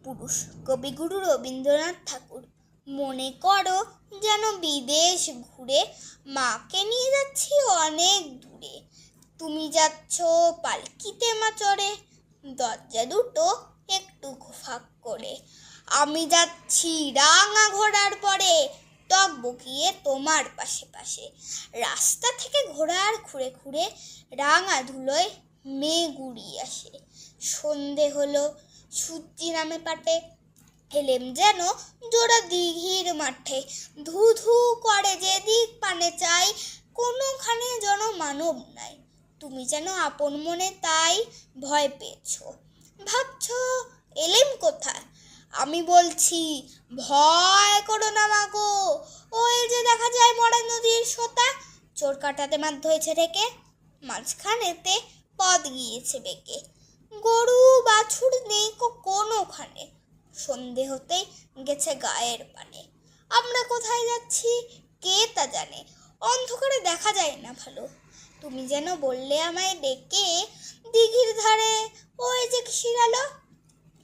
পুরুষ কবিগুরু রবীন্দ্রনাথ ঠাকুর। মনে করো যেন বিদেশ ঘুরে মাকে নিয়ে যাচ্ছি অনেক দূরে। তুমি যাচ্ছ পালকিতে মা চড়ে, দরজা দুটো একটু ফাঁক করে। আমি যাচ্ছি রাঙা ঘোড়ার পরে, তক বকিয়ে তোমার পাশে পাশে। রাস্তা থেকে ঘোড়ার খুঁড়ে খুঁড়ে রাঙা ধুলোয় মেঘ উড়িয়ে আসে। সন্ধে হলো, সূর্যি নামে পাটে, এলেম যেন জোড়া দিঘির মাঠে। ধু ধু করে যেদিক পানে চাই, কোনোখানে যেন মানব নাই। তুমি যেন আপন মনে তাই ভয় পেয়েছ, ভাবছ এলেম কোথায়। আমি বলছি ভয় করো না মাগো, ওই যে দেখা যায় মরা নদীর সোতা। চোর কাটাতে মাধ্য হয়েছে রেখে, মাঝখানেতে পথ গিয়েছে বেঁকে। গরু বাছুর নেই কোনোখানে, সন্ধে হতেই গেছে গায়ের পানে। আমরা কোথায় যাচ্ছি কে তা জানে, অন্ধকারে দেখা যায় না ভালো। তুমি যেন বললে আমায় ডেকে, দিঘির ধারে ওই যে কিসের আলো।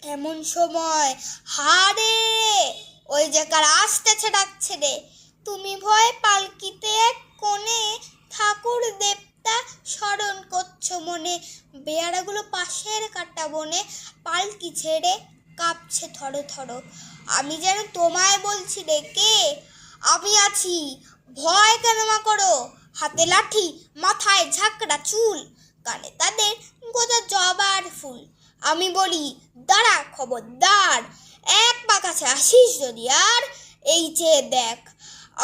এমন সময় হারে ওই যে কার আসতেছে ডাকছে রে। তুমি ভয় পালকিতে এক কোণে, ঠাকুর দেবতা স্মরণ করছো মনে। বেয়ারাগুলো পাশের কাটা বনে পালকি ছেড়ে কাঁপছে থরো থরো। আমি যেন তোমায় বলছি ডেকে, আমি আছি, ভয় কেন মা করো। হাতে লাঠি, মাথায় ঝাঁকড়া চুল, কানে তাদের গোজা জবার ফুল। আমি বলি দাঁড়া খবরদার, এক পা কাছে আসিস যদি আর, এই চেয়ে দেখ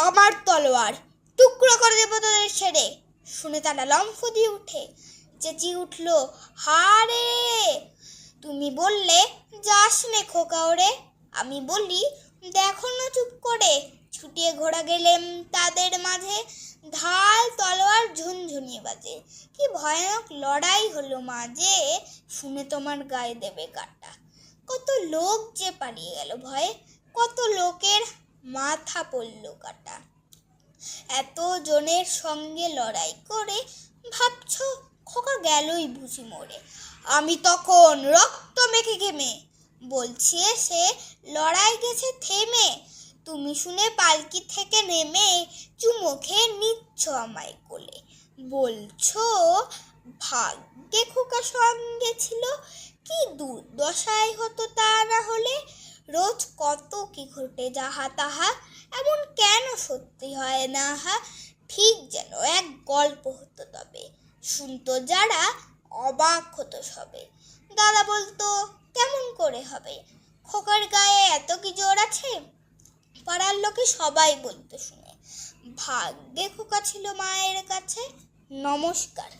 আমার তলোয়ার, টুকরো করে দেবো তোদের ছেড়ে। শুনে তারা লম্ফ দিয়ে উঠে, চেঁচিয়ে উঠল হারে। তুমি বললে যাস নে খোকা ওরে। আমি বলি দেখো না চুপ করে। ছুটিয়ে ঘোড়া গেলেম তাদের মাঝে, ঢাল তলোয়ার ঝুনঝুনিয়ে বাজে। কি ভয়ানক লড়াই হলো মাঝে, শুনে তোমার গায়ে দেবে কাটা। কত লোক যে পালিয়ে গেল ভয়ে, কত লোকের মাথা পড়ল কাটা। এত জনের সঙ্গে লড়াই করে ভাবছ খোকা গেলই বুঝি মরে। আমি তখন রক্ত মেখে ঘেমে বলছি এসে লড়াই গেছে থেমে। তুমি শুনে পালকি থেকে নেমে চুমো খেয়ে নিচ্ছ আমায় কোলে। বলছো ভাগ্যে খোকা সঙ্গে ছিল, কি দুর্দশাই হতো তা না হলে। রোজ কত কি ঘটে যাহা তাহা, এমন কেন সত্যি হয় না হা। ঠিক যেন এক গল্প হতো তবে, শুনতো যারা অবাক হতো সবে। দাদা বলতো কেমন করে হবে, খোকার গায়ে এত কি জোর আছে। পাড়ার লোকে সবাই বলতো শুনে, ভাগ্যে খোকা ছিল মায়ের কাছে। নমস্কার।